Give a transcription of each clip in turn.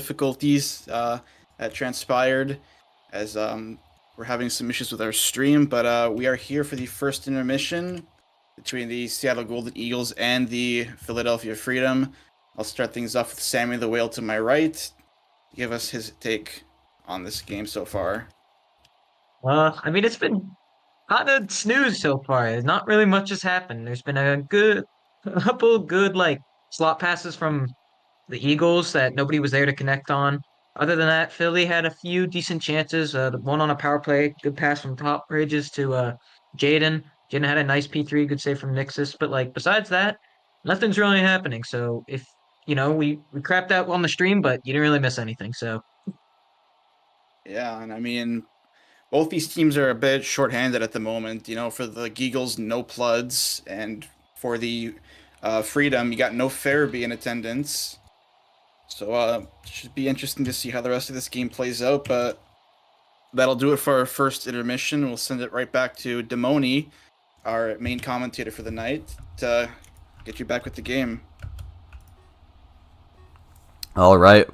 difficulties that transpired as we're having some issues with our stream, but we are here for the first intermission between the Seattle Golden Eagles and the Philadelphia Freedom. I'll start things off with Sammy the Whale to my right. Give us his take on this game so far. I mean, it's been kind of snooze so far. Not really much has happened. There's been a couple good slot passes from the Eagles that nobody was there to connect on. Other than that, Philly had a few decent chances. The one on a power play, good pass from Top Bridges to Jaden. Jaden had a nice P3, good save from Nixus. But besides that, nothing's really happening. So if we crapped out on the stream, but you didn't really miss anything. So yeah, and I mean, both these teams are a bit shorthanded at the moment. For the Eagles, no Ploods, and for the Freedom, you got no Farabee in attendance. So should be interesting to see how the rest of this game plays out. But that'll do it for our first intermission. We'll send it right back to Demoni, our main commentator for the night, to get you back with the game. All right.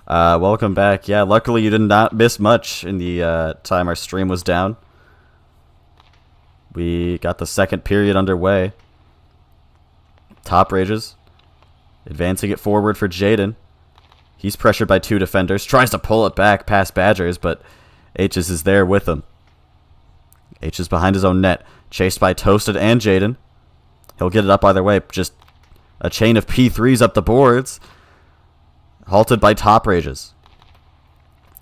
Welcome back. Yeah, luckily you did not miss much in the time our stream was down. We got the second period underway. Top Rages advancing it forward for Jaden. He's pressured by two defenders. Tries to pull it back past Badgers, but H's is there with him. H is behind his own net. Chased by Toasted and Jaden. He'll get it up either way. Just a chain of P3s up the boards. Halted by Top Rages.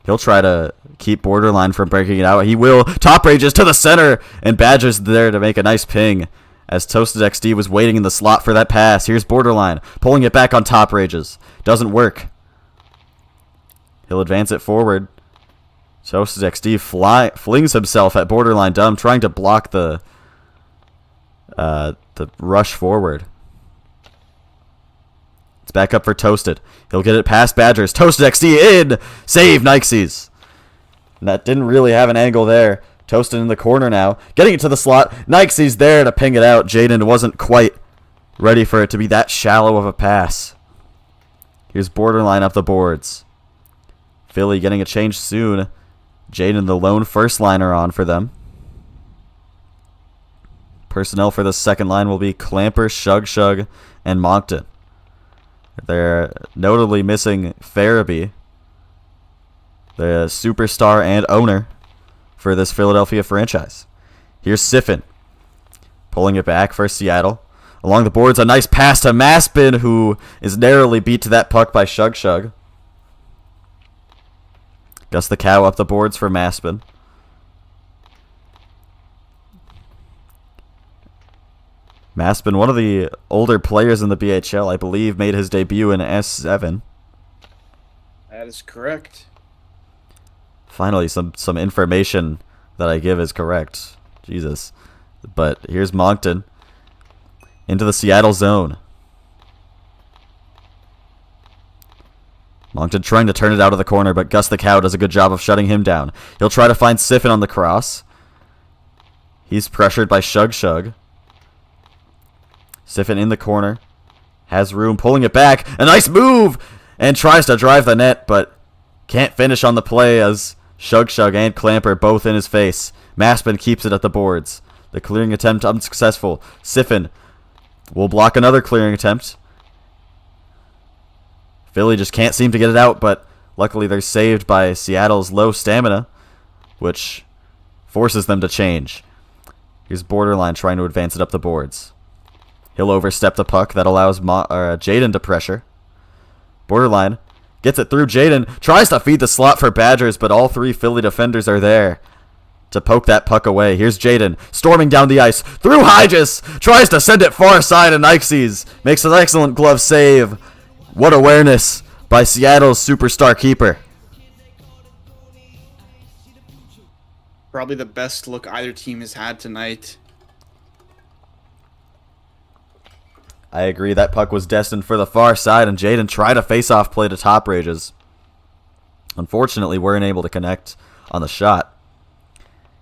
He'll try to keep Borderline from breaking it out. He will. Top Rages to the center. And Badger's there to make a nice ping. As Toasted XD was waiting in the slot for that pass. Here's Borderline. Pulling it back on Top Rages. Doesn't work. He'll advance it forward. Toasted XD flings himself at Borderline Dumb. Trying to block the rush forward. It's back up for Toasted. He'll get it past Badgers. Toasted XD in! Save, Nikesies! And that didn't really have an angle there. Toasted in the corner now. Getting it to the slot. Nikesies there to ping it out. Jaden wasn't quite ready for it to be that shallow of a pass. Here's Borderline up the boards. Philly getting a change soon. Jaden the lone first liner on for them. Personnel for the second line will be Clamper, Shug, and Moncton. They're notably missing Farabee, the superstar and owner for this Philadelphia franchise. Here's Siffin, pulling it back for Seattle. Along the boards, a nice pass to Maspin, who is narrowly beat to that puck by Shug. Gus the Cow up the boards for Maspin. Maspin, one of the older players in the BHL, I believe, made his debut in S7. That is correct. Finally, some information that I give is correct. Jesus. But here's Moncton into the Seattle zone. Moncton trying to turn it out of the corner, but Gus the Cow does a good job of shutting him down. He'll try to find Siffin on the cross. He's pressured by Shug. Siffin in the corner. Has room, pulling it back. A nice move! And tries to drive the net, but can't finish on the play as Shug and Clamper both in his face. Maspin keeps it at the boards. The clearing attempt unsuccessful. Siffin will block another clearing attempt. Philly just can't seem to get it out, but luckily they're saved by Seattle's low stamina, which forces them to change. Here's Borderline trying to advance it up the boards. He'll overstep the puck. That allows Jaden to pressure. Borderline gets it through Jaden. Tries to feed the slot for Badgers, but all three Philly defenders are there to poke that puck away. Here's Jaden storming down the ice. Through Hyges. Tries to send it far side, and Nikesies makes an excellent glove save. What awareness by Seattle's superstar keeper. Probably the best look either team has had tonight. I agree, that puck was destined for the far side, and Jaden tried a face-off play to Top Rages. Unfortunately, weren't able to connect on the shot.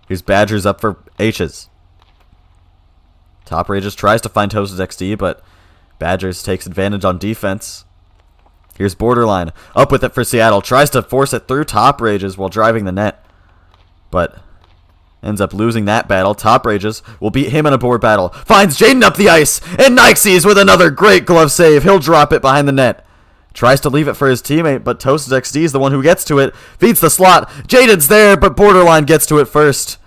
Here's Badgers up for H's. Top Rages tries to find Toasted XD, but Badgers takes advantage on defense. Here's Borderline. Up with it for Seattle. Tries to force it through Top Rages while driving the net. But ends up losing that battle. Top Rages will beat him in a board battle. Finds Jaden up the ice. And Nixie's with another great glove save. He'll drop it behind the net. Tries to leave it for his teammate, but Toasted XD is the one who gets to it. Feeds the slot. Jaden's there, but Borderline gets to it first.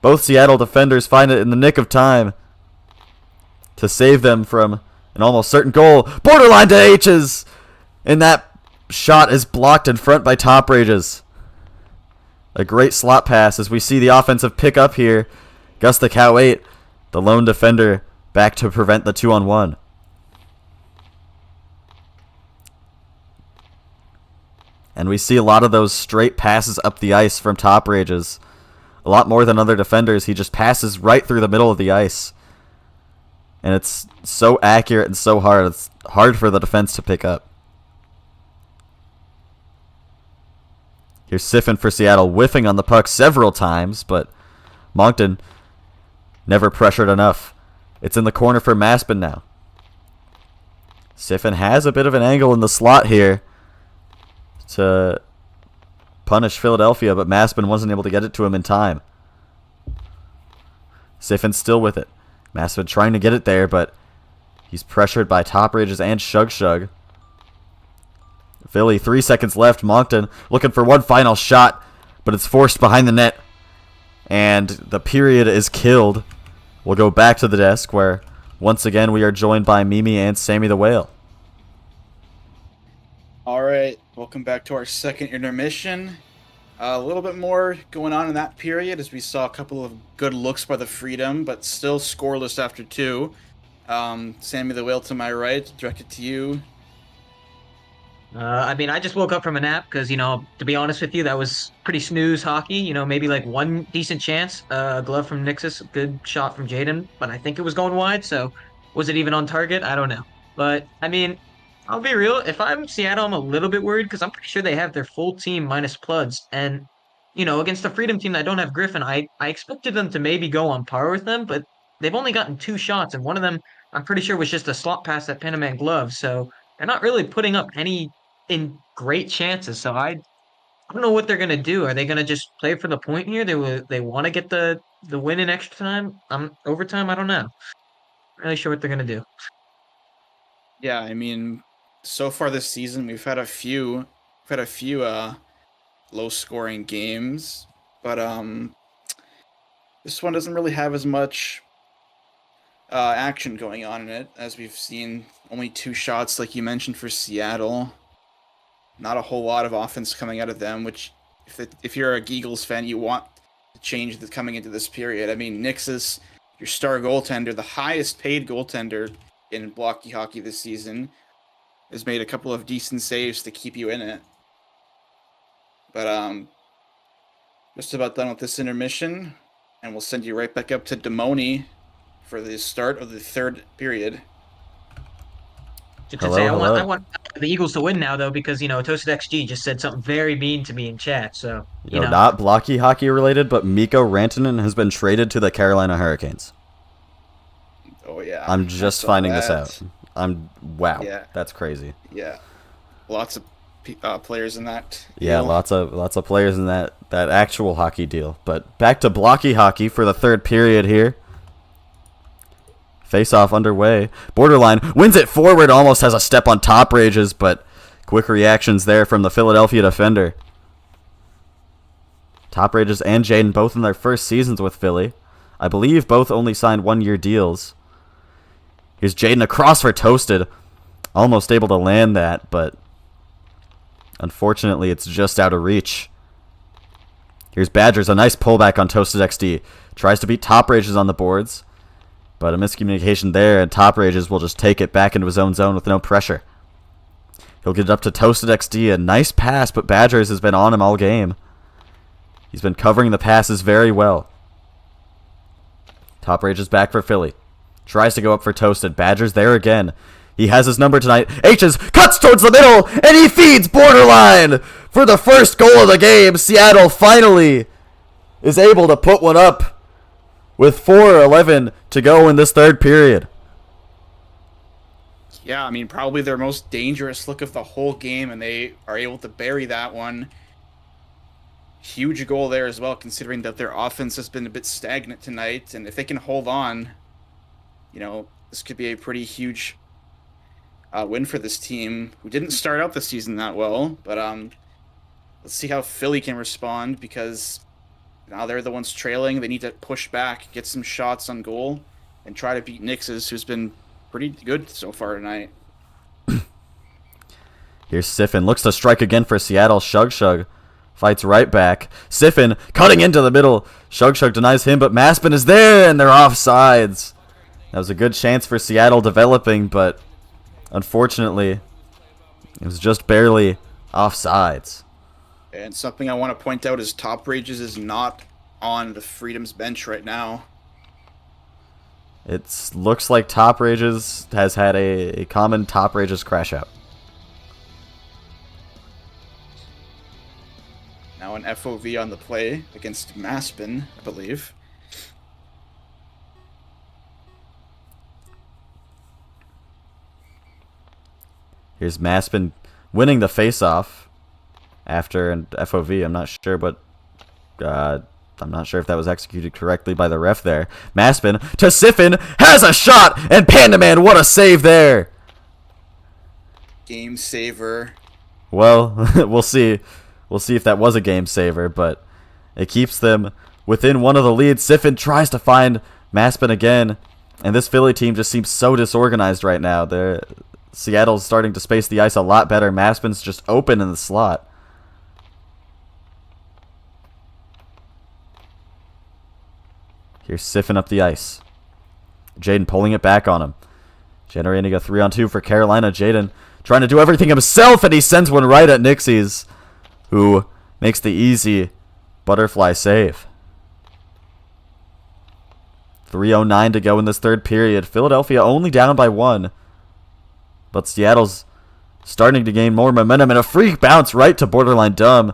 Both Seattle defenders find it in the nick of time to save them from an almost certain goal. Borderline to H's. And that shot is blocked in front by Top Rages. A great slot pass as we see the offensive pick up here. Gus the Cow 8, the lone defender, back to prevent the 2-on-1. And we see a lot of those straight passes up the ice from Top Rages. A lot more than other defenders. He just passes right through the middle of the ice. And it's so accurate and so hard. It's hard for the defense to pick up. Here's Siffin for Seattle, whiffing on the puck several times, but Moncton never pressured enough. It's in the corner for Maspin now. Siffin has a bit of an angle in the slot here to punish Philadelphia, but Maspin wasn't able to get it to him in time. Siffin's still with it. Maspin trying to get it there, but he's pressured by Top Rages and Shug Shug. Philly, 3 seconds left. Moncton looking for one final shot, but it's forced behind the net. And the period is killed. We'll go back to the desk where, once again, we are joined by Mimi and Sammy the Whale. All right, welcome back to our second intermission. A little bit more going on in that period as we saw a couple of good looks by the Freedom, but still scoreless after 2. Sammy the Whale to my right, directed to you. I mean, I just woke up from a nap because, to be honest with you, that was pretty snooze hockey. Maybe like one decent chance. Glove from Nixus, good shot from Jaden, but I think it was going wide, so was it even on target? I don't know. But, I mean, I'll be real. If I'm Seattle, I'm a little bit worried because I'm pretty sure they have their full team minus Pluds. And, against the Freedom team that don't have Griffin, I expected them to maybe go on par with them, but they've only gotten 2 shots, and one of them, I'm pretty sure, was just a slot pass that Panaman glove, so they're not really putting up any in great chances. So I don't know what they're gonna do. Are they gonna just play for the point here? They want to get the win in extra time, overtime. I don't know. Not really sure what they're gonna do. Yeah, I mean, so far this season we've had a few low scoring games, but this one doesn't really have as much action going on in it, as we've seen. Only 2 shots, like you mentioned, for Seattle. Not a whole lot of offense coming out of them, which, if you're a Eagles fan, you want to change that's coming into this period. I mean, Nixus, your star goaltender, the highest paid goaltender in Blockey Hockey this season, has made a couple of decent saves to keep you in it. But just about done with this intermission, and we'll send you right back up to Demoni for the start of the 3rd period. I want the Eagles to win now, though, because, Toasted XG just said something very mean to me in chat, so, Not Blockey Hockey related, but Mikko Rantanen has been traded to the Carolina Hurricanes. Oh, yeah. I'm just finding this out. Wow. Yeah. That's crazy. Yeah. Lots of players in that deal. Yeah, lots of players in that actual hockey deal. But back to Blockey Hockey for the 3rd period here. Face-off underway. Borderline wins it forward, almost has a step on Top Rages, but quick reactions there from the Philadelphia defender. Top Rages and Jaden both in their first seasons with Philly. I believe both only signed 1-year deals. Here's Jaden across for Toasted. Almost able to land that, but unfortunately it's just out of reach. Here's Badgers, a nice pullback on Toasted XD. Tries to beat Top Rages on the boards. But a miscommunication there, and Top Rages will just take it back into his own zone with no pressure. He'll get it up to Toasted XD. A nice pass, but Badgers has been on him all game. He's been covering the passes very well. Top Rages back for Philly. Tries to go up for Toasted. Badgers there again. He has his number tonight. H's cuts towards the middle, and he feeds Borderline for the first goal of the game. Seattle finally is able to put one up with 4:11 to go in this 3rd period. Yeah, I mean, probably their most dangerous look of the whole game, and they are able to bury that one. Huge goal there as well, considering that their offense has been a bit stagnant tonight. And if they can hold on, this could be a pretty huge win for this team, who didn't start out the season that well. But let's see how Philly can respond, because now they're the ones trailing. They need to push back, get some shots on goal, and try to beat Nix's, who's been pretty good so far tonight. Here's Siffin. Looks to strike again for Seattle. Shug fights right back. Siffin cutting into the middle. Shug denies him, but Maspin is there, and they're offsides. That was a good chance for Seattle developing, but unfortunately, it was just barely offsides. And something I want to point out is Top Rages is not on the Freedom's bench right now. It looks like Top Rages has had a common Top Rages crash out. Now an FOV on the play against Maspin, I believe. Here's Maspin winning the face-off after an FOV. I'm not sure, but I'm not sure if that was executed correctly by the ref there. Maspin to Siffin, has a shot, and Pandaman, what a save there! Game saver. Well, we'll see. We'll see if that was a game saver, but it keeps them within one of the leads. Siffin tries to find Maspin again, and this Philly team just seems so disorganized right now. Seattle's starting to space the ice a lot better. Maspin's just open in the slot. Here's Siffin up the ice. Jaden pulling it back on him. Generating a 3-on-2 for Carolina. Jaden trying to do everything himself, and he sends one right at Nixie's, who makes the easy butterfly save. 3:09 to go in this third period. Philadelphia only down by 1. But Seattle's starting to gain more momentum, and a free bounce right to borderline dumb.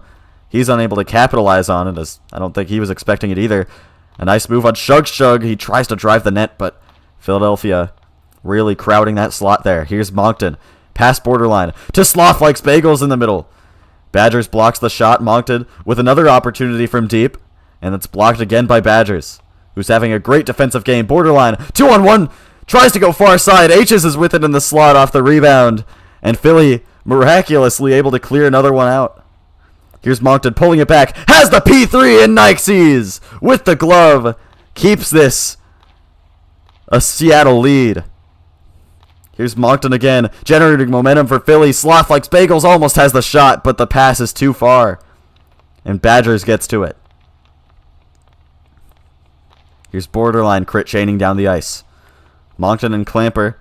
He's unable to capitalize on it, as I don't think he was expecting it either. A nice move on Shug. He tries to drive the net, but Philadelphia really crowding that slot there. Here's Moncton. Past borderline to Sloth likes bagels in the middle. Badgers blocks the shot. Moncton with another opportunity from deep, and it's blocked again by Badgers, who's having a great defensive game. Borderline 2-on-1. Tries to go far side. H's is with it in the slot off the rebound, and Philly miraculously able to clear another one out. Here's Moncton pulling it back. Has the P3, and Nikes with the glove keeps this a Seattle lead. Here's Moncton again, generating momentum for Philly. Sloth likes bagels, almost has the shot, but the pass is too far, and Badgers gets to it. Here's borderline crit chaining down the ice. Moncton and Clamper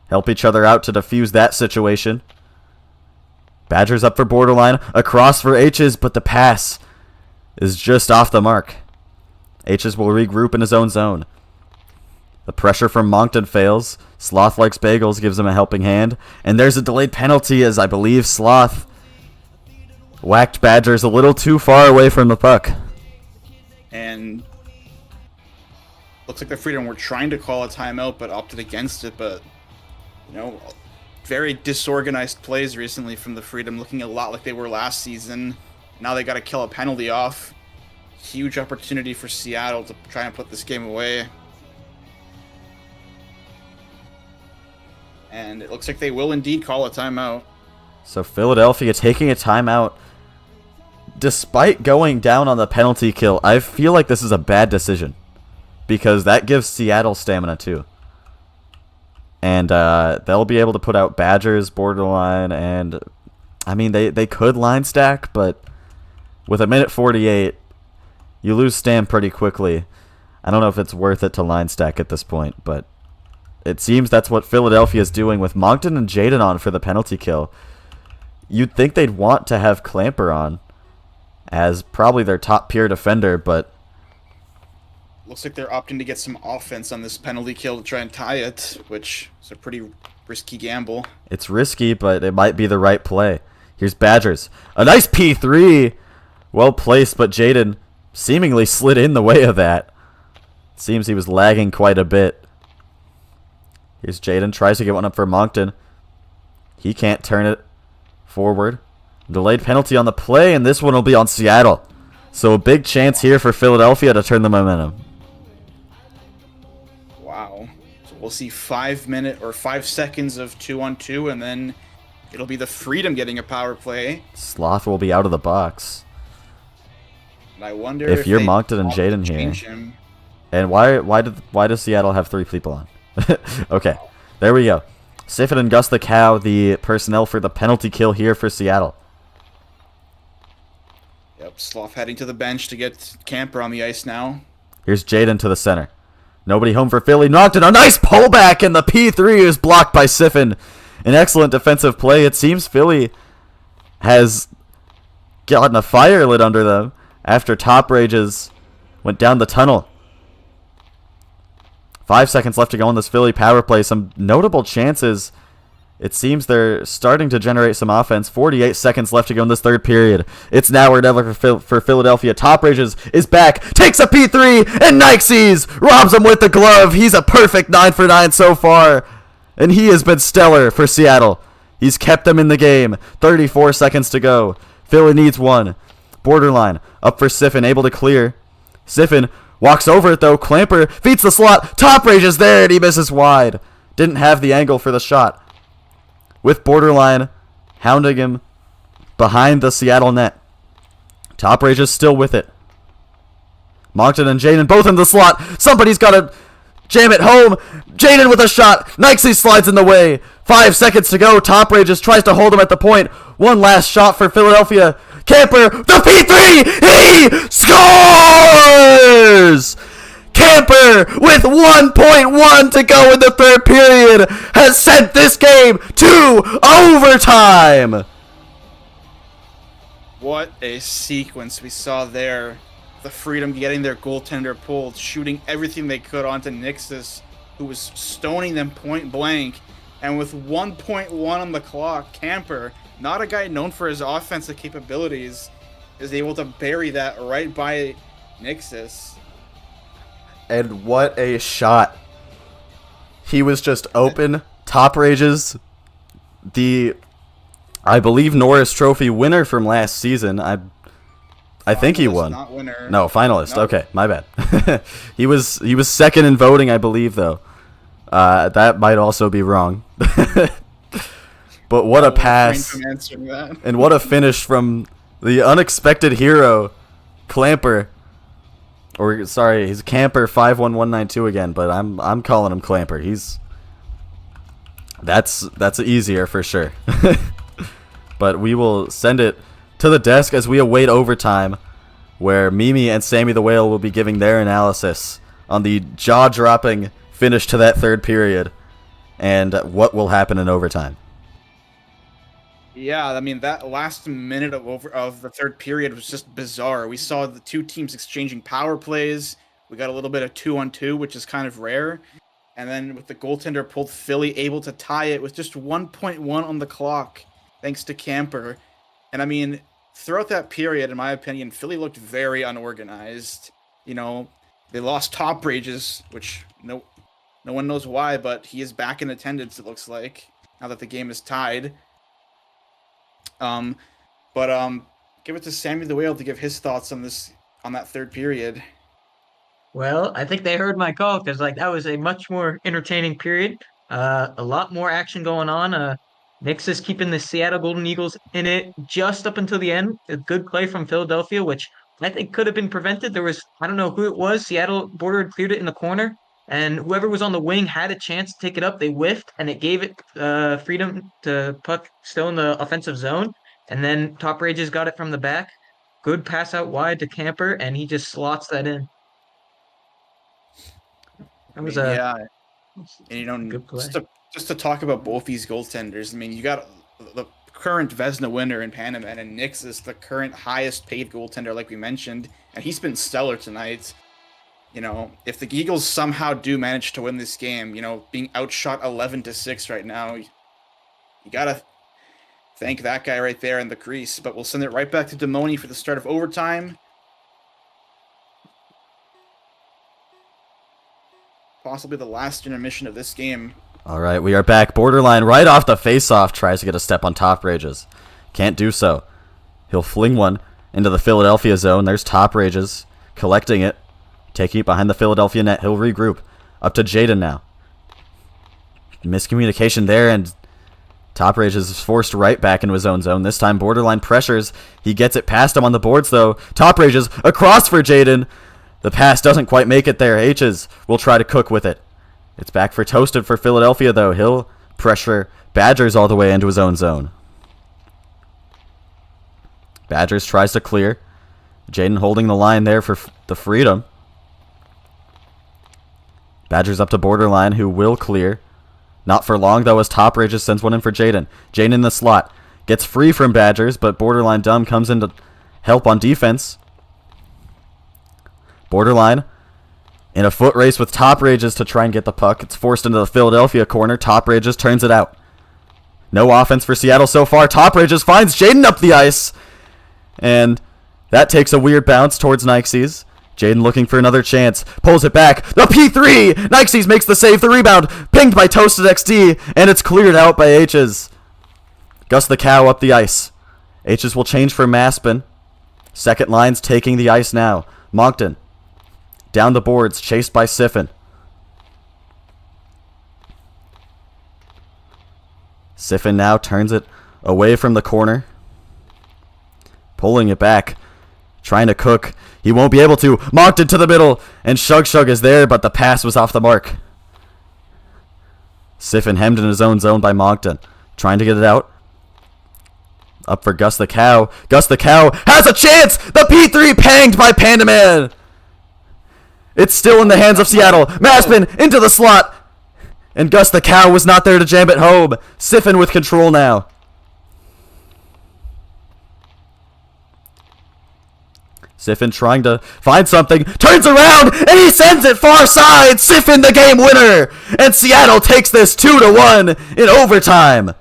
help each other out to defuse that situation. Badgers up for borderline, across for H's, but the pass is just off the mark. H's will regroup in his own zone. The pressure from Moncton fails. Sloth likes bagels, gives him a helping hand, and there's a delayed penalty, as I believe Sloth whacked Badgers a little too far away from the puck. And looks like the Freedom were trying to call a timeout, but opted against it. But, very disorganized plays recently from the Freedom, looking a lot like they were last season. Now they got to kill a penalty off. Huge opportunity for Seattle to try and put this game away. And it looks like they will indeed call a timeout. So Philadelphia taking a timeout. Despite going down on the penalty kill, I feel like this is a bad decision, because that gives Seattle stamina too. And they'll be able to put out Badgers, borderline, and I mean, they could line stack, but with a minute 48, you lose stam pretty quickly. I don't know if it's worth it to line stack at this point, but it seems that's what Philadelphia is doing with Moncton and Jaden on for the penalty kill. You'd think they'd want to have Clamper on as probably their top peer defender, but looks like they're opting to get some offense on this penalty kill to try and tie it, which is a pretty risky gamble. It's risky, but it might be the right play. Here's Badgers. A nice P3. Well placed, but Jaden seemingly slid in the way of that. Seems he was lagging quite a bit. Here's Jaden. Tries to get one up for Moncton. He can't turn it forward. Delayed penalty on the play, and this one will be on Seattle. So a big chance here for Philadelphia to turn the momentum. Wow. So we'll see 5 seconds of 2-on-2, and then it'll be the Freedom getting a power play. Sloth will be out of the box. And I wonder if you're they Moncton and want to Jaden change here. him. And why does Seattle have 3 people on? Okay, there we go. Siffin and Gus the Cow, the personnel for the penalty kill here for Seattle. Yep, Sloth heading to the bench to get Camper on the ice now. Here's Jaden to the center. Nobody home for Philly. Knocked in a nice pullback, and the P3 is blocked by Siffin. An excellent defensive play. It seems Philly has gotten a fire lit under them after Top Rages went down the tunnel. 5 seconds left to go in this Philly power play. Some notable chances. It seems they're starting to generate some offense. 48 seconds left to go in this third period. It's now or never for Philadelphia. Top Rages is back. Takes a P3 and Nikes robs him with the glove. He's a perfect 9 for 9 so far. And he has been stellar for Seattle. He's kept them in the game. 34 seconds to go. Philly needs one. Borderline. Up for Siffin. Able to clear. Siffin walks over it though. Clamper feeds the slot. Top Rages there and he misses wide. Didn't have the angle for the shot. With Borderline hounding him behind the Seattle net. Top Rages still with it. Moncton and Jaden both in the slot. Somebody's got to jam it home. Jaden with a shot. Nikesy slides in the way. 5 seconds to go. Top Rages tries to hold him at the point. One last shot for Philadelphia. Camper, the P3. He scores! Camper, with 1.1 to go in the third period, has sent this game to overtime. What a sequence we saw there. The Freedom getting their goaltender pulled, shooting everything they could onto Nixus, who was stoning them point blank. And with 1.1 on the clock, Camper, not a guy known for his offensive capabilities, is able to bury that right by Nixus. And what a shot. He was just open. Top Rages, the, I believe, Norris Trophy winner from last season. I think he won. Not winner. No, finalist. Nope. Okay, my bad. he was second in voting, I believe, though. That might also be wrong. But what a pass. And what a finish from the unexpected hero, Clamper. Or sorry, he's Camper 511192 again, but I'm calling him Clamper. That's easier for sure. But we will send it to the desk as we await overtime, where Mimi and Sammy the Whale will be giving their analysis on the jaw-dropping finish to that third period and what will happen in overtime. Yeah, I mean, that last minute of the third period was just bizarre. We saw the two teams exchanging power plays. We got a little bit of 2-on-2, which is kind of rare. And then with the goaltender pulled, Philly able to tie it with just 1.1 on the clock, thanks to Camper. And I mean, throughout that period, in my opinion, Philly looked very unorganized. You know, they lost Top Rages, which no one knows why, but he is back in attendance, it looks like, now that the game is tied. Give it to Sammy the Whale to give his thoughts on that third period. Well, I think they heard my call because that was a much more entertaining period. A lot more action going on. Nixus keeping the Seattle Golden Eagles in it just up until the end. A good play from Philadelphia, which I think could have been prevented. There was, I don't know who it was. Seattle border cleared it in the corner, and whoever was on the wing had a chance to take it up. They whiffed, and it gave it freedom to puck still in the offensive zone. And then Top Rages got it from the back. Good pass out wide to Camper, and he just slots that in. That was and good play. Just to talk about both these goaltenders. I mean, you got the current Vezina winner in Panama and Nixus, the current highest paid goaltender, like we mentioned, and he's been stellar tonight. You know, if the Eagles somehow do manage to win this game, you know, being outshot 11-6 right now, you gotta thank that guy right there in the crease. But we'll send it right back to Demoni for the start of overtime. Possibly the last intermission of this game. All right, we are back. Borderline right off the face-off tries to get a step on Top Rages. Can't do so. He'll fling one into the Philadelphia zone. There's Top Rages collecting it. Taking it behind the Philadelphia net. He'll regroup. Up to Jaden now. Miscommunication there, and Top Rages is forced right back into his own zone. This time, Borderline pressures. He gets it past him on the boards, though. Top Rages across for Jaden. The pass doesn't quite make it there. H's will try to cook with it. It's back for Toasted for Philadelphia, though. He'll pressure Badgers all the way into his own zone. Badgers tries to clear. Jaden holding the line there for the freedom. Badgers up to Borderline, who will clear. Not for long, though, as Top Rages sends one in for Jaden. Jaden in the slot. Gets free from Badgers, but Borderline Dumb comes in to help on defense. Borderline in a foot race with Top Rages to try and get the puck. It's forced into the Philadelphia corner. Top Rages turns it out. No offense for Seattle so far. Top Rages finds Jaden up the ice. And that takes a weird bounce towards Nikesies. Jaden looking for another chance. Pulls it back. The P3! Nikesies makes the save. The rebound. Pinged by Toasted XD. And it's cleared out by H's. Gus the Cow up the ice. H's will change for Maspin. Second line's taking the ice now. Moncton. Down the boards, chased by Siffin. Siffin now turns it away from the corner. Pulling it back. Trying to cook. He won't be able to. Moncton to the middle. And Shug Shug is there, but the pass was off the mark. Siffin hemmed in his own zone by Moncton. Trying to get it out. Up for Gus the Cow. Gus the Cow has a chance! The P3 panged by Panda Man! It's still in the hands of Seattle. Maspin into the slot. And Gus the Cow was not there to jam it home. Siffin with control now. Siffin trying to find something. Turns around and he sends it far side. Siffin the game winner. And Seattle takes this 2-1 in overtime.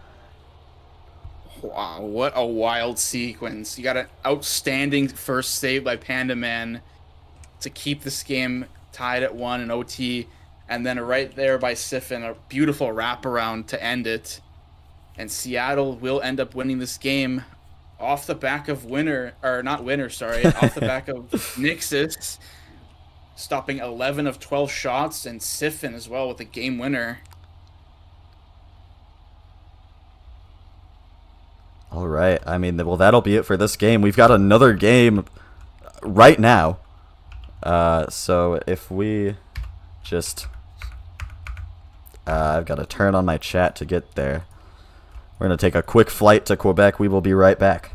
Wow, what a wild sequence. You got an outstanding first save by Panda Man to keep this game tied at 1 in OT, and then right there by Siffin, a beautiful wraparound to end it. And Seattle will end up winning this game off the back of off the back of Nixis stopping 11 of 12 shots, and Siffin as well with the game winner. All right. I mean, well, that'll be it for this game. We've got another game right now. So if we just... I've got to turn on my chat to get there. We're going to take a quick flight to Quebec. We will be right back.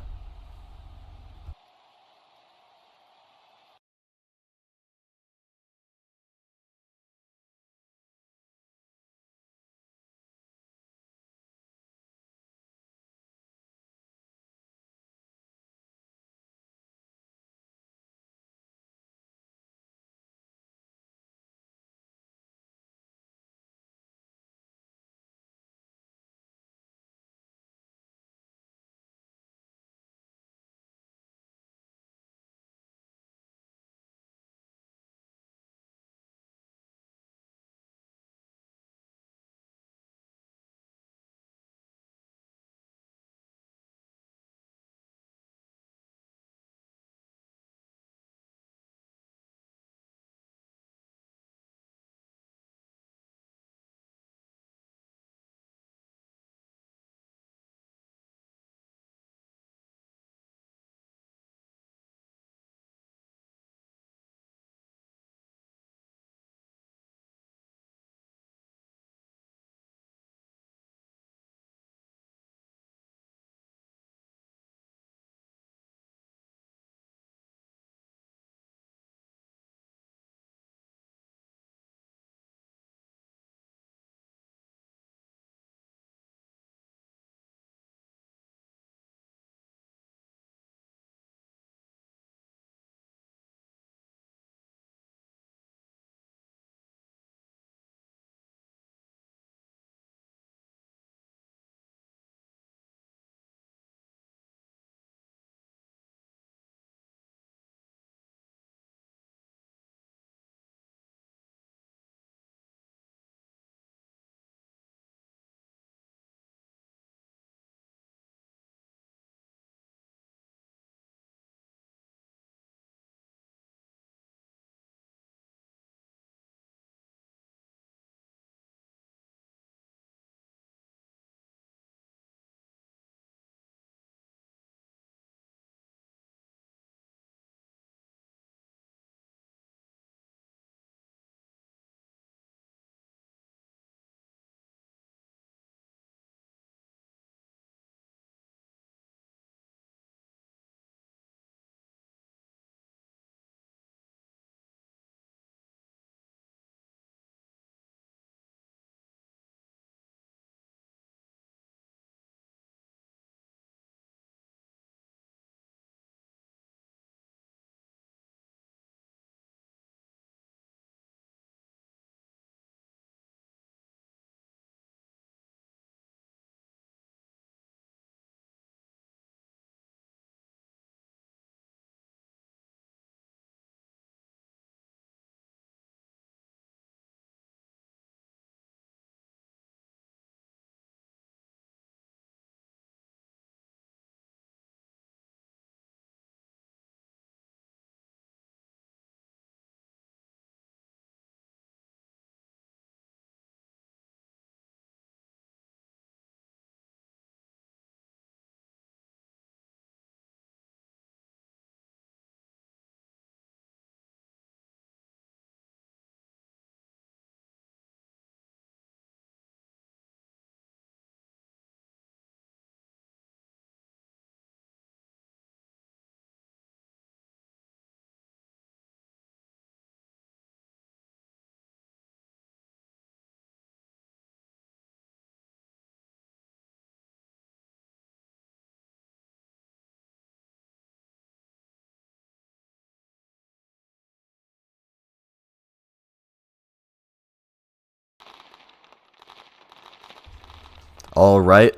All right,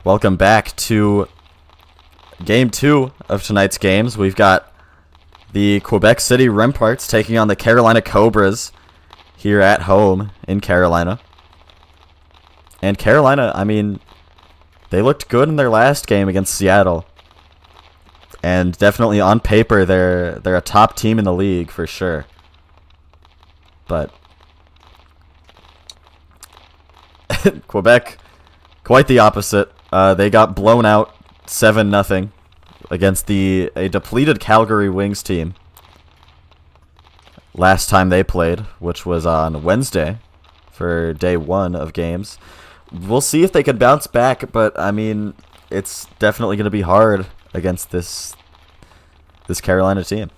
welcome back to Game 2 of tonight's games. We've got the Quebec City Remparts taking on the Carolina Cobras here at home in Carolina. And Carolina, I mean, they looked good in their last game against Seattle. And definitely on paper, they're a top team in the league for sure. But Quebec, quite the opposite. They got blown out 7-0 against a depleted Calgary Wings team last time they played, which was on Wednesday for day 1 of games. We'll see if they can bounce back, but I mean, it's definitely going to be hard against this Carolina team.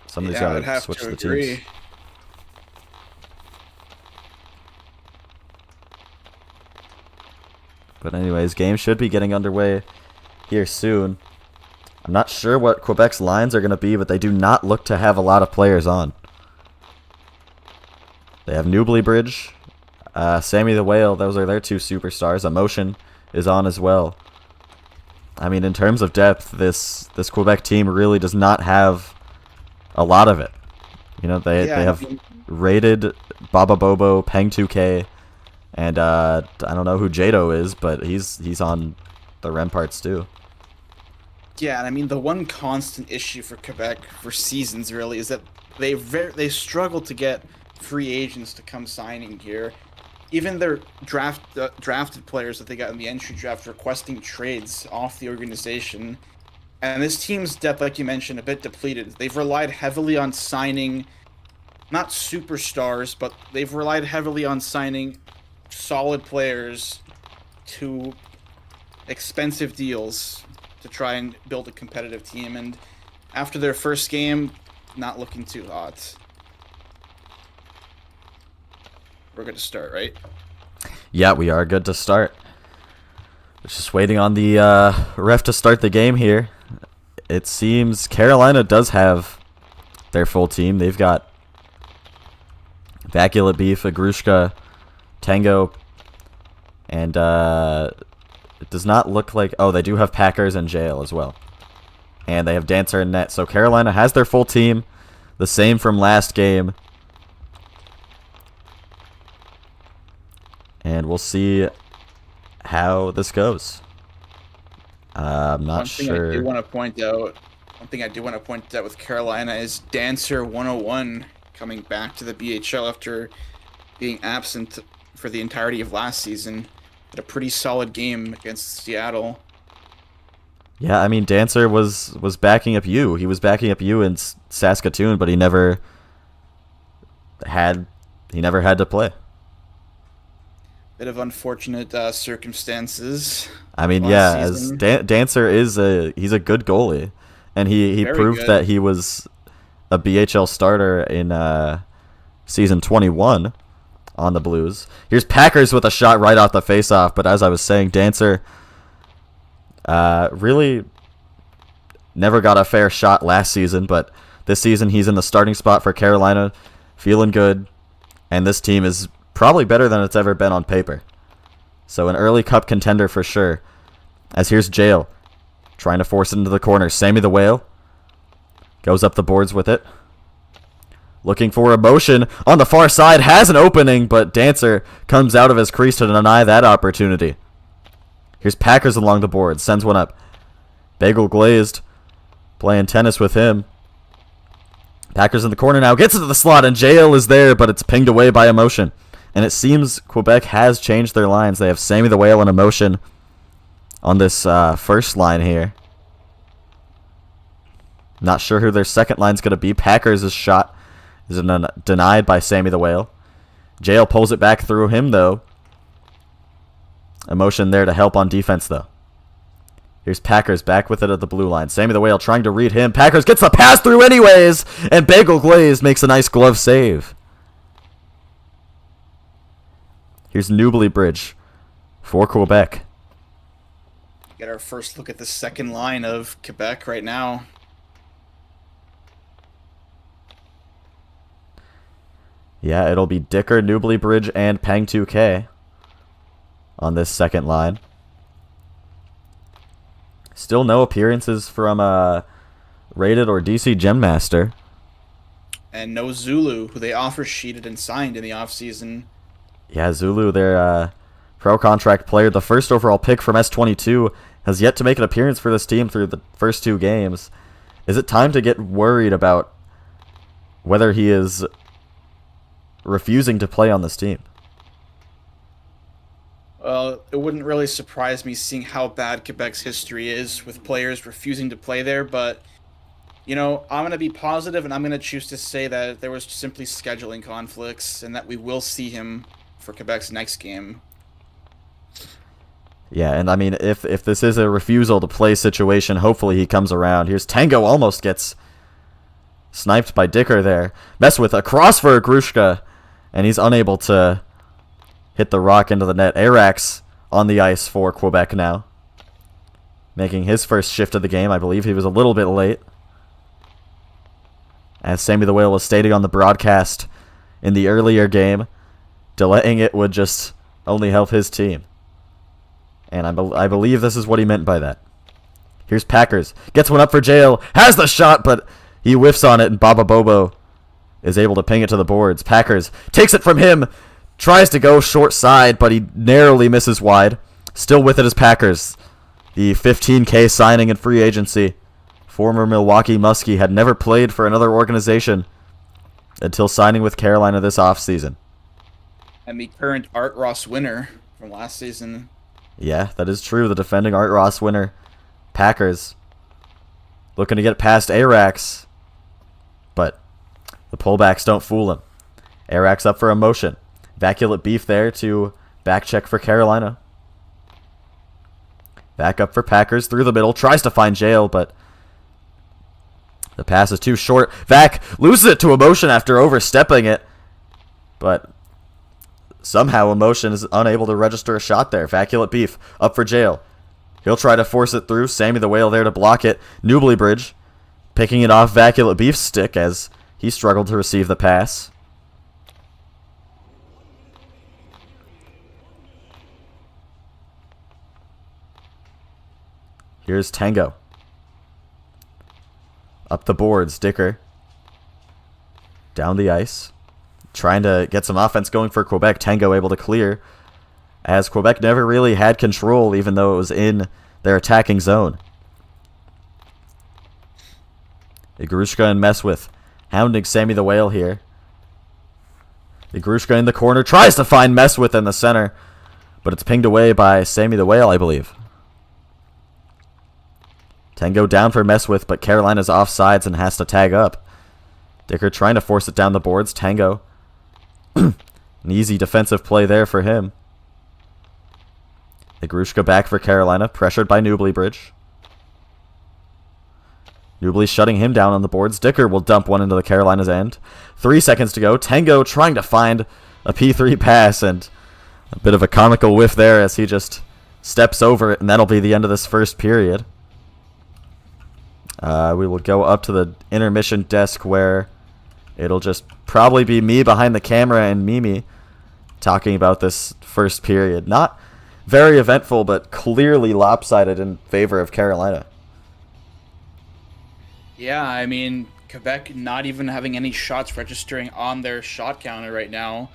Somebody's got to switch the teams. But anyways, game should be getting underway here soon. I'm not sure what Quebec's lines are going to be, but they do not look to have a lot of players on. They have Bridge, Sammy the Whale, those are their 2 superstars. Emotion is on as well. I mean, in terms of depth, this Quebec team really does not have a lot of it. You know, they have rated Baba Bobo, Peng 2K, and I don't know who Jado is, but he's on the Remparts too. Yeah, and I mean, the one constant issue for Quebec for seasons really is that they struggle to get free agents to come signing here. Even their drafted players that they got in the entry draft requesting trades off the organization. And this team's depth, like you mentioned, a bit depleted. They've relied heavily on signing, not superstars, but they've relied heavily on signing solid players to expensive deals to try and build a competitive team. And after their first game, not looking too hot. We're good to start, right? Yeah, we are good to start. Just waiting on the ref to start the game here. It seems Carolina does have their full team. They've got Vacula Beef, Agrushka, Tango, and it does not look like... Oh, they do have Packers and Jail as well. And they have Dancer and Net. So Carolina has their full team, the same from last game. And we'll see how this goes. I'm not sure. One thing I do want to point out with Carolina is Dancer 101 coming back to the BHL after being absent for the entirety of last season. Had a pretty solid game against Seattle. Yeah, I mean, Dancer was backing up you. He was backing up you in Saskatoon, but he never had to play. Bit of unfortunate circumstances. I mean, yeah, as Dancer he's a good goalie, and he proved that he was a BHL starter in season 21 on the Blues. Here's Packers with a shot right off the faceoff, but as I was saying, Dancer really never got a fair shot last season, but this season he's in the starting spot for Carolina, feeling good, and this team is probably better than it's ever been on paper. So an early cup contender for sure. As here's Jail, trying to force it into the corner. Sammy the Whale goes up the boards with it. Looking for Emotion on the far side. Has an opening, but Dancer comes out of his crease to deny that opportunity. Here's Packers along the board. Sends one up. Bagel Glazed playing tennis with him. Packers in the corner now. Gets into the slot, and Jail is there, but it's pinged away by Emotion. And it seems Quebec has changed their lines. They have Sammy the Whale and Emotion on this first line here. Not sure who their second line's going to be. Packers' shot is denied by Sammy the Whale. Jail pulls it back through him, though. Emotion there to help on defense, though. Here's Packers back with it at the blue line. Sammy the Whale trying to read him. Packers gets the pass through anyways, and Bagel Glaze makes a nice glove save. Here's Bridge for Quebec. Get our first look at the second line of Quebec right now. Yeah, it'll be Dicker, Bridge, and Pang 2K. on this second line. Still no appearances from Rated or DC Gemmaster. And no Zulu, who they offer sheeted and signed in the offseason. Yeah, Zulu, their pro contract player, the first overall pick from S22, has yet to make an appearance for this team through the first 2 games. Is it time to get worried about whether he is refusing to play on this team? Well, it wouldn't really surprise me seeing how bad Quebec's history is with players refusing to play there, but, you know, I'm going to be positive and I'm going to choose to say that there was simply scheduling conflicts and that we will see him for Quebec's next game. Yeah, and I mean, if this is a refusal to play situation, hopefully he comes around. Here's Tango, almost gets sniped by Dicker there. Mess with across for Grushka, and he's unable to hit the rock into the net. Arax on the ice for Quebec now, making his first shift of the game. I believe he was a little bit late, as Sammy the Whale was stating on the broadcast in the earlier game, delaying it would just only help his team. And I believe this is what he meant by that. Here's Packers. Gets one up for Jail. Has the shot, but he whiffs on it, and Baba Bobo is able to ping it to the boards. Packers takes it from him. Tries to go short side, but he narrowly misses wide. Still with it is Packers. The $15K signing in free agency. Former Milwaukee Muskie had never played for another organization until signing with Carolina this offseason. And the current Art Ross winner from last season. Yeah, that is true. The defending Art Ross winner. Packers looking to get past Arax, but the pullbacks don't fool him. Arax up for a motion. Vaculate Beef there to back check for Carolina. Back up for Packers through the middle. Tries to find Jail, but the pass is too short. Vac loses it to Emotion after overstepping it, but somehow Emotion is unable to register a shot there. Vaculate Beef up for Jail. He'll try to force it through. Sammy the Whale there to block it. Newbly Bridge picking it off Vaculate Beef's stick as he struggled to receive the pass. Here's Tango. Up the boards, Dicker. Down the ice. Trying to get some offense going for Quebec. Tango able to clear, as Quebec never really had control, even though it was in their attacking zone. Igrushka and Messwith hounding Sammy the Whale here. Igrushka in the corner. Tries to find Messwith in the center, but it's pinged away by Sammy the Whale, I believe. Tango down for Messwith, but Carolina's offsides and has to tag up. Dicker trying to force it down the boards. Tango. An easy defensive play there for him. Igrushka back for Carolina, pressured by Newbly Bridge. Newbly shutting him down on the boards. Dicker will dump one into the Carolina's end. 3 seconds to go. Tango trying to find a P3 pass, and a bit of a comical whiff there as he just steps over it, and that'll be the end of this first period. We will go up to the intermission desk where it'll just probably be me behind the camera and Mimi talking about this first period. Not very eventful, but clearly lopsided in favor of Carolina. Yeah, I mean, Quebec not even having any shots registering on their shot counter right now.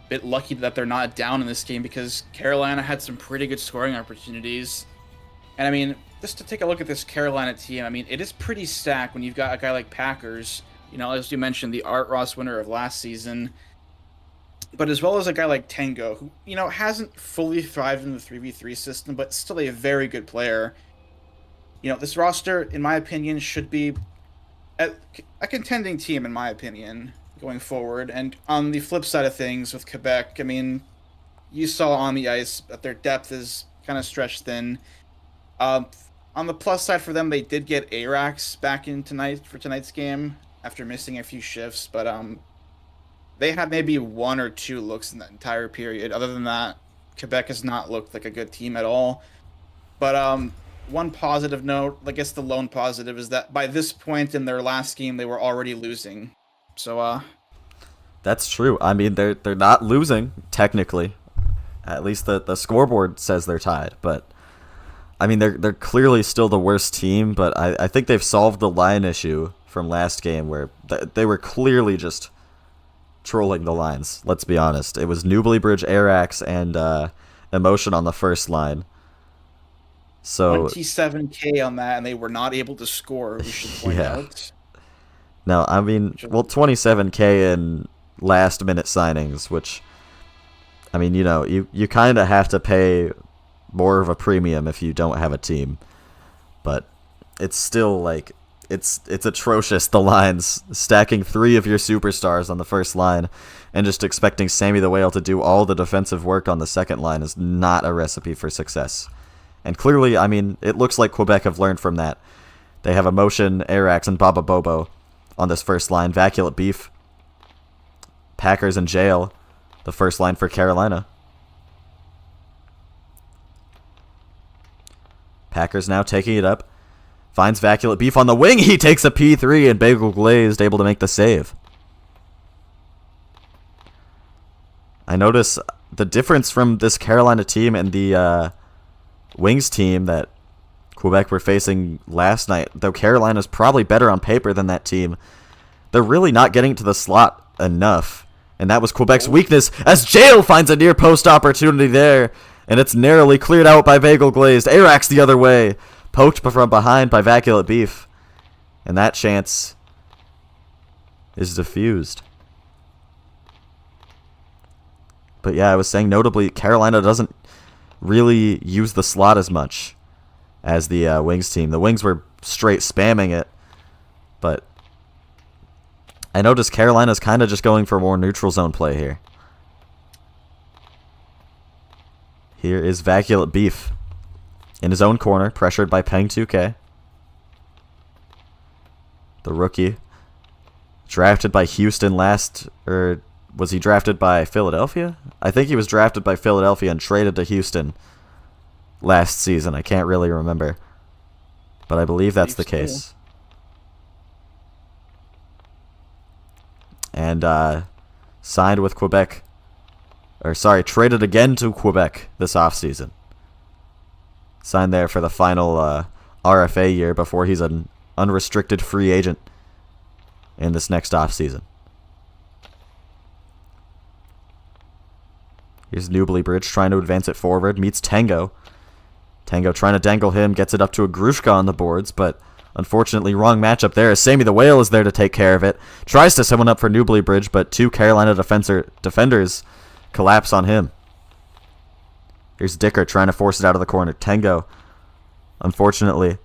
Bit lucky that they're not down in this game because Carolina had some pretty good scoring opportunities. And I mean, just to take a look at this Carolina team, I mean, it is pretty stacked when you've got a guy like Packers, you know, as you mentioned, the Art Ross winner of last season, but as well as a guy like Tango, who, you know, hasn't fully thrived in the 3v3 system, but still a very good player. You know, this roster, in my opinion, should be a contending team, in my opinion, going forward. And on the flip side of things with Quebec, I mean, you saw on the ice that their depth is kind of stretched thin. On the plus side for them, they did get Arax back in tonight for tonight's game after missing a few shifts, but they had maybe 1 or 2 looks in the entire period. Other than that, Quebec has not looked like a good team at all. But one positive note, I guess the lone positive, is that by this point in their last game, they were already losing. So that's true. I mean, they're not losing technically. At least the scoreboard says they're tied, but I mean they're clearly still the worst team, but I think they've solved the line issue from last game where they were clearly just trolling the lines. Let's be honest. It was Newbly Bridge, Arax, and Emotion on the first line. So 27K on that, and they were not able to score. We should point out. No, I mean, well, 27K in last minute signings, which, I mean, you know, you kind of have to pay more of a premium if you don't have a team, but it's still like it's atrocious. The lines stacking 3 of your superstars on the first line and just expecting Sammy the Whale to do all the defensive work on the second line is not a recipe for success. And clearly, I mean, it looks like Quebec have learned from that. They have Emotion, Arax, and Baba Bobo on this first line. Vaculate Beef, Packers, and Jail, the first line for Carolina. Packers now taking it up. Finds Vaculate Beef on the wing. He takes a P3, and Bagel Glazed able to make the save. I notice the difference from this Carolina team and the Wings team that Quebec were facing last night, though Carolina's probably better on paper than that team. They're really not getting to the slot enough, and that was Quebec's weakness as Jail finds a near post opportunity there, and it's narrowly cleared out by Bagel Glazed. Arax the other way, poked from behind by Vaculate Beef, and that chance is diffused. But yeah, I was saying notably Carolina doesn't really use the slot as much as the Wings team. The Wings were straight spamming it, but I noticed Carolina's kind of just going for more neutral zone play here. Here is Vaculate Beef in his own corner, pressured by Peng 2K. The rookie, drafted by Houston last, or was he drafted by Philadelphia? I think he was drafted by Philadelphia and traded to Houston last season. I can't really remember, but I believe that's the case. And signed with Quebec, or sorry, traded again to Quebec this offseason. Signed there for the final RFA year before he's an unrestricted free agent in this next offseason. Here's Newbly Bridge trying to advance it forward, meets Tango. Tango trying to dangle him, gets it up to a Grushka on the boards, but unfortunately wrong matchup there as Sammy the Whale is there to take care of it. Tries to someone up for Newbly Bridge, but 2 Carolina defenders collapse on him. Here's Dicker trying to force it out of the corner. Tango, unfortunately,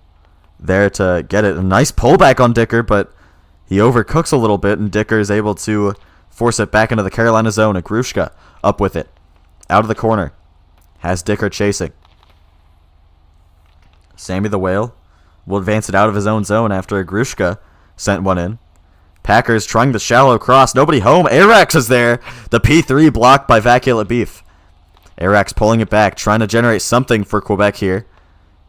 there to get it. A nice pullback on Dicker, but he overcooks a little bit, and Dicker is able to force it back into the Carolina zone. And Grushka up with it. Out of the corner. Has Dicker chasing. Sammy the Whale will advance it out of his own zone after Grushka sent one in. Packers trying the shallow cross. Nobody home. Arax is there. The P3 blocked by Vaculate Beef. Arax pulling it back, trying to generate something for Quebec here.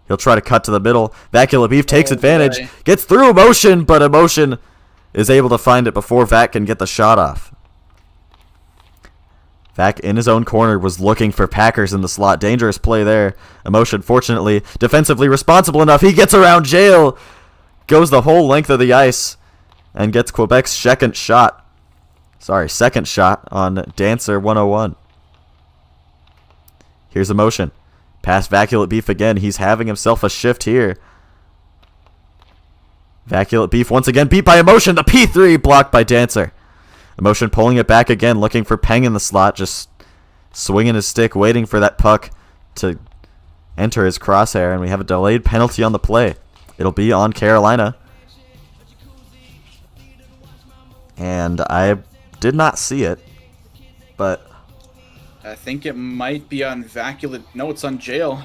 He'll try to cut to the middle. Vaculate Beef takes advantage. Gets through Emotion, but Emotion is able to find it before Vac can get the shot off. Vac in his own corner was looking for Packers in the slot. Dangerous play there. Emotion, fortunately, defensively responsible enough. He gets around Jail. Goes the whole length of the ice. And gets Quebec's second shot on Dancer 101. Here's Emotion. Past Vaculate Beef again. He's having himself a shift here. Vaculate Beef once again beat by Emotion. The P3 blocked by Dancer. Emotion pulling it back again, looking for Peng in the slot, just swinging his stick, waiting for that puck to enter his crosshair, and we have a delayed penalty on the play. It'll be on Carolina. And I did not see it, but I think it might be on Vaculate. No, it's on Jail.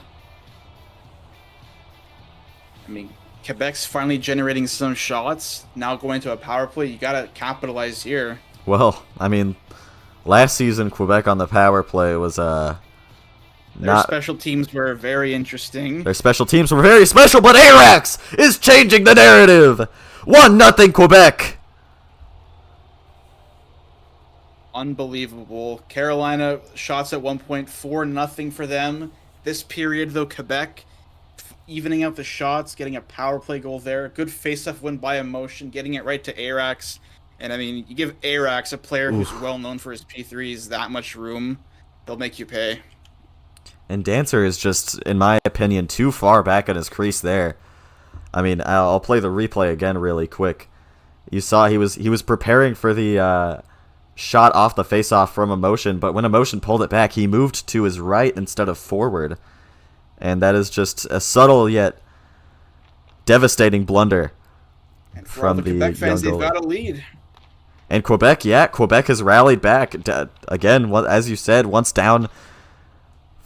I mean, Quebec's finally generating some shots. Now going to a power play. You got to capitalize here. Well, I mean, last season Quebec on the power play was Their special teams were very interesting. Their special teams were very special, but Arax is changing the narrative. 1-0 Quebec. unbelievable. Carolina shots at 1.4-0 for them. This period, though, Quebec evening out the shots, getting a power play goal there. Good face-off win by Emotion, getting it right to Arax. And, I mean, you give Arax, a player who's well known for his P3s, that much room, they'll make you pay. And Dancer is just, in my opinion, too far back at his crease there. I mean, I'll play the replay again really quick. You saw he was preparing for the shot off the face-off from Emotion, but when Emotion pulled it back, he moved to his right instead of forward. And that is just a subtle yet devastating blunder and for from all the the Quebec fans, young they've goalie. got a lead. And Quebec, yeah, Quebec has rallied back. Again, as you said, once down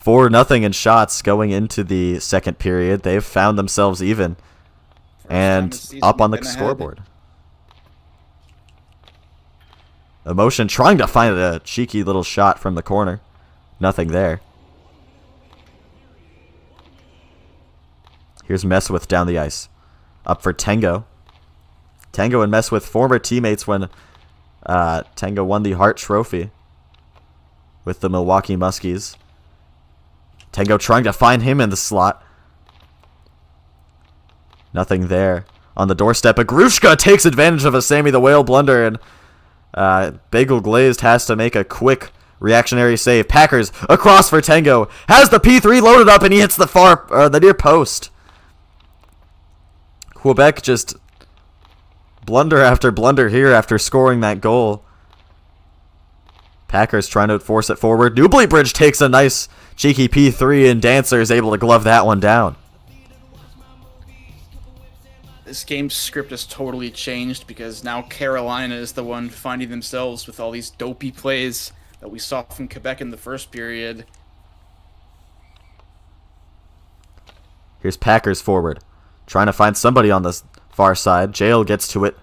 4-0 in shots going into the second period, they've found themselves even and up on the scoreboard. Emotion trying to find a cheeky little shot from the corner. Nothing there. Here's Messwith down the ice. Up for Tango. Tango and Messwith, former teammates when Tango won the Hart Trophy with the Milwaukee Muskies. Tango trying to find him in the slot. Nothing there. On the doorstep, Agrushka takes advantage of a Sammy the Whale blunder, and Bagel Glazed has to make a quick reactionary save. Packers across for Tango. Has the P3 loaded up, and he hits the near post. Quebec just blunder after blunder here after scoring that goal. Packers trying to force it forward. Newblybridge takes a nice cheeky P3, and Dancer is able to glove that one down. This game's script has totally changed because now Carolina is the one finding themselves with all these dopey plays that we saw from Quebec in the first period. Here's Packers forward, trying to find somebody on the far side. Jail gets to it,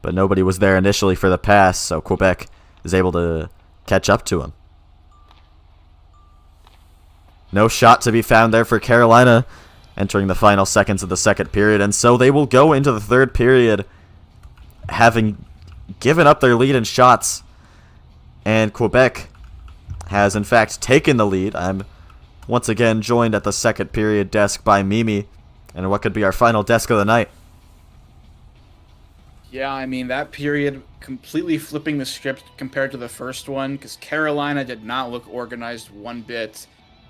but nobody was there initially for the pass, so Quebec is able to catch up to him. No shot to be found there for Carolina entering the final seconds of the second period, and so they will go into the third period having given up their lead in shots, and Quebec has in fact taken the lead. I'm once again joined at the second period desk by Mimi, and what could be our final desk of the night. Yeah, I mean, that period completely flipping the script compared to the first one, because Carolina did not look organized one bit.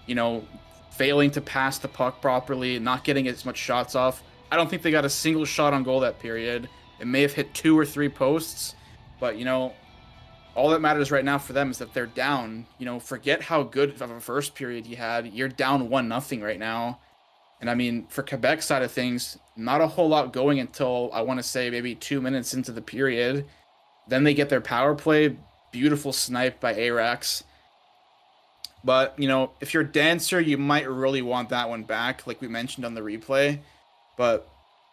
You know, failing to pass the puck properly, not getting as much shots off. I don't think they got a single shot on goal that period. It may have hit 2 or 3 posts, but, you know, all that matters right now for them is that they're down. You know, forget how good of a first period you had. You're down 1-0 right now. And, I mean, for Quebec's side of things, not a whole lot going until, I want to say, maybe 2 minutes into the period. Then they get their power play. Beautiful snipe by Arax. But, you know, if you're Dancer, you might really want that one back, like we mentioned on the replay. But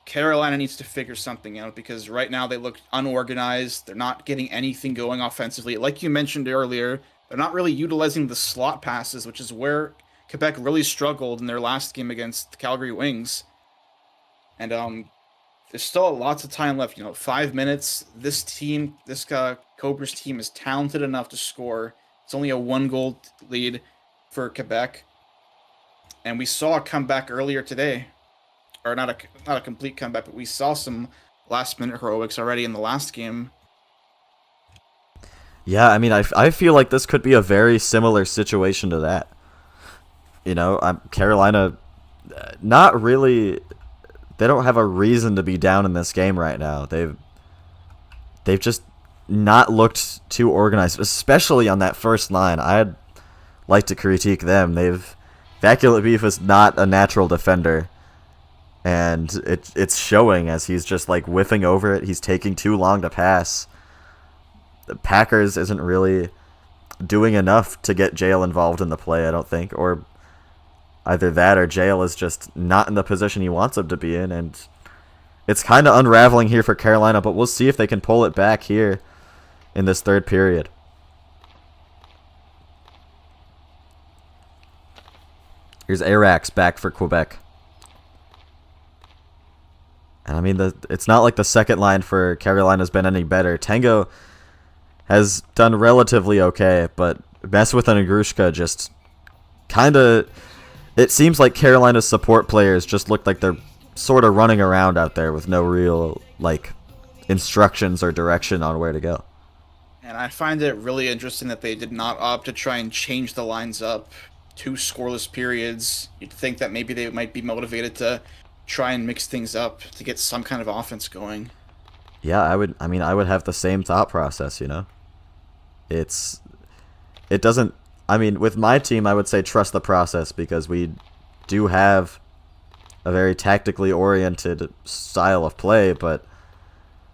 Carolina needs to figure something out because right now they look unorganized. They're not getting anything going offensively. Like you mentioned earlier, they're not really utilizing the slot passes, which is where Quebec really struggled in their last game against the Calgary Wings. And there's still lots of time left. You know, 5 minutes. This team, this Cobras team is talented enough to score. It's only a 1-goal lead for Quebec. And we saw a comeback earlier today. Or not a complete comeback, but we saw some last-minute heroics already in the last game. Yeah, I mean, I feel like this could be a very similar situation to that. You know, Carolina, not really. They don't have a reason to be down in this game right now. They've just not looked too organized, especially on that first line. I'd like to critique them. Vaculent Beef is not a natural defender, and it's showing as he's just like whiffing over it. He's taking too long to pass. The Packers isn't really doing enough to get Jail involved in the play, I don't think, or either that or Jail is just not in the position he wants him to be in, and it's kind of unraveling here for Carolina, but we'll see if they can pull it back here in this third period. Here's Arax back for Quebec. And I mean, it's not like the second line for Carolina has been any better. Tango has done relatively okay, but mess with an Igrushka just kind of... It seems like Carolina's support players just look like they're sort of running around out there with no real, like, instructions or direction on where to go. And I find it really interesting that they did not opt to try and change the lines up. 2 scoreless periods. You'd think that maybe they might be motivated to try and mix things up to get some kind of offense going. Yeah, I would have the same thought process, you know? It doesn't... I mean, with my team, I would say trust the process because we do have a very tactically oriented style of play, but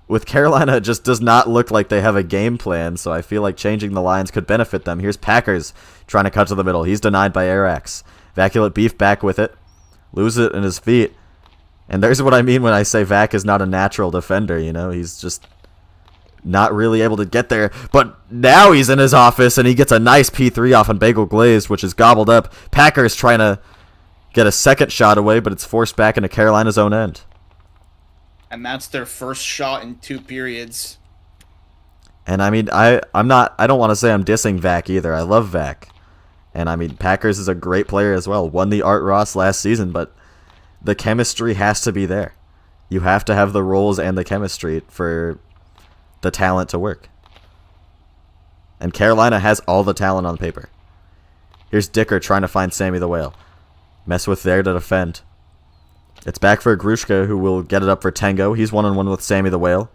with Carolina, it just does not look like they have a game plan, so I feel like changing the lines could benefit them. Here's Packers trying to cut to the middle. He's denied by Arax. Vaculate Beef back with it. Loses it in his feet. And there's what I mean when I say Vac is not a natural defender, you know? He's just not really able to get there. But now he's in his office, and he gets a nice P3 off on Bagel Glazed, which is gobbled up. Packers trying to get a second shot away, but it's forced back into Carolina's own end. And that's their first shot in 2 periods. And I mean, I don't want to say I'm dissing Vac either. I love Vac. And I mean, Packers is a great player as well. Won the Art Ross last season, but the chemistry has to be there. You have to have the roles and the chemistry for the talent to work. And Carolina has all the talent on paper. Here's Dicker trying to find Sammy the Whale. Mess with there to defend. It's back for Grushka, who will get it up for Tango. He's 1-on-1 with Sammy the Whale.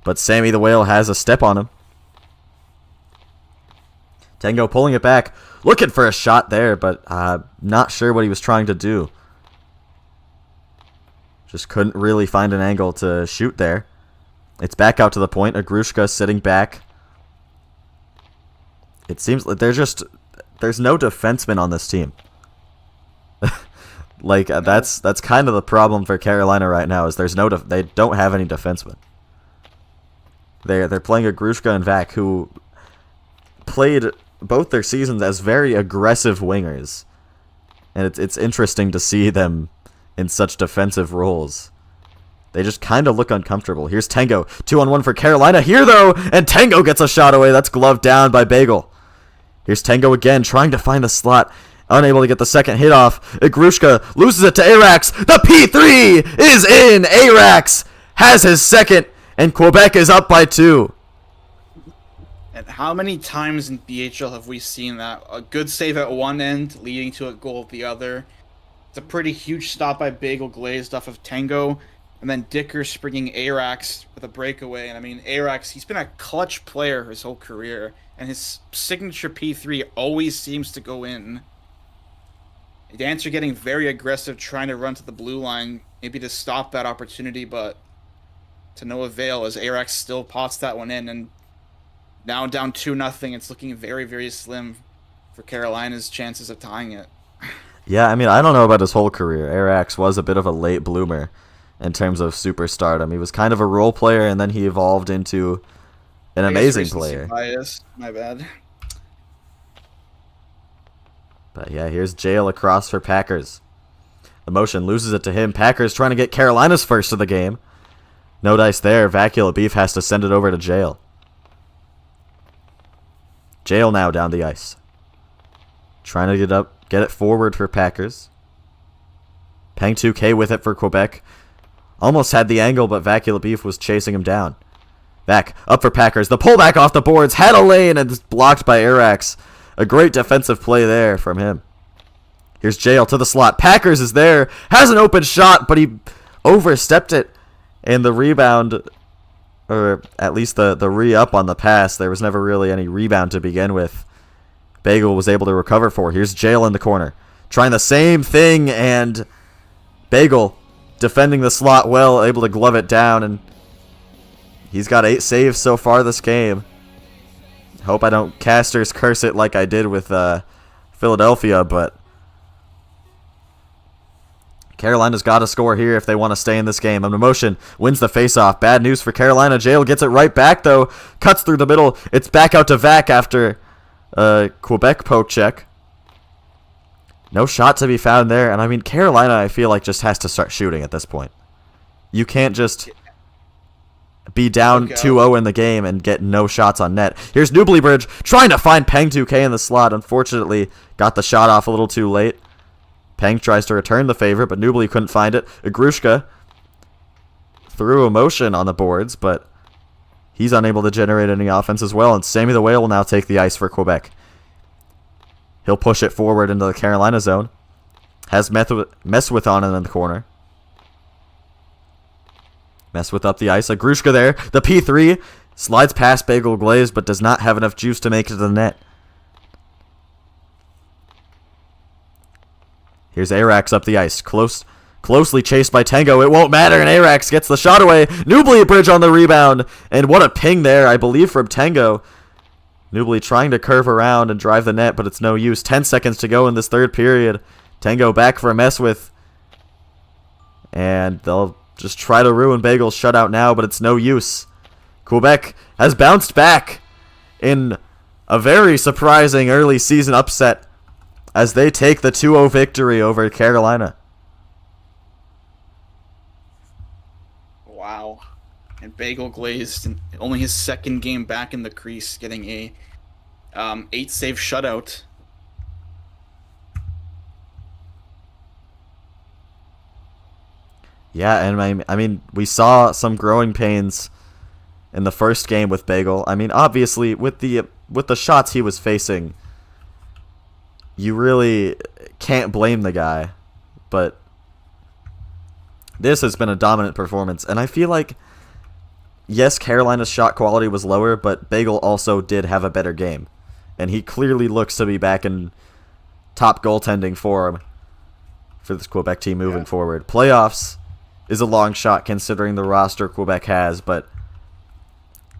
But Sammy the Whale has a step on him. Tango pulling it back. Looking for a shot there, but not sure what he was trying to do. Just couldn't really find an angle to shoot there. It's back out to the point. Agrushka sitting back. It seems like there's no defenseman on this team. Like that's kind of the problem for Carolina right now is they don't have any defensemen. They're playing Agrushka and Vac, who played both their seasons as very aggressive wingers, and it's interesting to see them in such defensive roles. They just kind of look uncomfortable. Here's Tango. 2-on-1 for Carolina here, though, and Tango gets a shot away. That's gloved down by Bagel. Here's Tango again, trying to find a slot. Unable to get the second hit off. Igrushka loses it to Arax. The P3 is in. Arax has his second, and Quebec is up by 2. And how many times in BHL have we seen that? A good save at one end, leading to a goal at the other. It's a pretty huge stop by Bagel Glazed off of Tango. And then Dicker springing Arax with a breakaway. And I mean, Arax, he's been a clutch player his whole career. And his signature P3 always seems to go in. The Dants are getting very aggressive, trying to run to the blue line, maybe to stop that opportunity, but to no avail as Arax still pots that one in. And now down 2-0, it's looking very, very slim for Carolina's chances of tying it. Yeah, I mean, I don't know about his whole career. Arax was a bit of a late bloomer in terms of superstardom. He was kind of a role player, and then he evolved into an amazing player. Bias. My bad. But yeah, here's Jail across for Packers. The motion loses it to him. Packers trying to get Carolina's first of the game. No dice there. Vacula Beef has to send it over to Jail. Jail now down the ice. Trying to get it forward for Packers. Peng 2K with it for Quebec. Almost had the angle, but Vacula Beef was chasing him down. Back, up for Packers. The pullback off the boards. Had a lane and it's blocked by Arax. A great defensive play there from him. Here's Jail to the slot. Packers is there. Has an open shot, but he overstepped it. And the rebound, or at least the re-up on the pass, there was never really any rebound to begin with. Bagel was able to recover for. Here's Jail in the corner. Trying the same thing, and Bagel defending the slot well, able to glove it down, and he's got 8 saves so far this game. Hope I don't casters curse it like I did with Philadelphia, but Carolina's got to score here if they want to stay in this game. Emotion wins the faceoff. Bad news for Carolina. Jail gets it right back, though. Cuts through the middle. It's back out to Vac after Quebec poke check. No shot to be found there. And I mean, Carolina, I feel like, just has to start shooting at this point. You can't just... be down 2-0 in the game and get no shots on net. Here's Newblybridge trying to find Peng 2K in the slot. Unfortunately, got the shot off a little too late. Peng tries to return the favor, but Newbly couldn't find it. Agrushka threw emotion on the boards, but he's unable to generate any offense as well, and Sammy the Whale will now take the ice for Quebec. He'll push it forward into the Carolina zone. Has Messwith on in the corner. Messwith up the ice. Agrushka there. The P3 slides past Bagel Glaze, but does not have enough juice to make it to the net. Here's Arax up the ice. Closely chased by Tango. It won't matter, and Arax gets the shot away. Newblybridge on the rebound. And what a ping there, I believe, from Tango. Newbly trying to curve around and drive the net, but it's no use. 10 seconds to go in this third period. Tango back for a Messwith. And they'll just try to ruin Bagel's shutout now, but it's no use. Quebec has bounced back in a very surprising early season upset as they take the 2-0 victory over Carolina. Wow. And Bagel Glazed, only his second game back in the crease, getting a 8-save shutout. Yeah, and I mean, we saw some growing pains in the first game with Bagel. I mean, obviously, with the shots he was facing, you really can't blame the guy. But this has been a dominant performance, and I feel like, yes, Carolina's shot quality was lower, but Bagel also did have a better game. And he clearly looks to be back in top goaltending form for this Quebec team moving forward. Playoffs is a long shot considering the roster Quebec has, but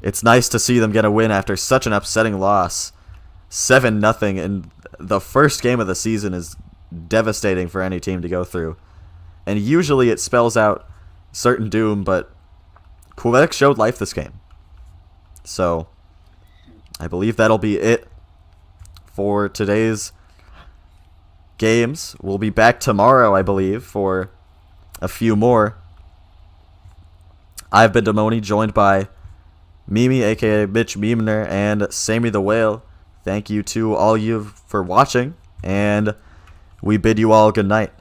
it's nice to see them get a win after such an upsetting loss. 7-0 in the first game of the season is devastating for any team to go through. And usually it spells out certain doom, but Quebec showed life this game. So I believe that'll be it for today's games. We'll be back tomorrow, I believe, for a few more. I've been Damoni, joined by Mimi, aka Mitch Meemner, and Sammy the Whale. Thank you to all you for watching, and we bid you all good night.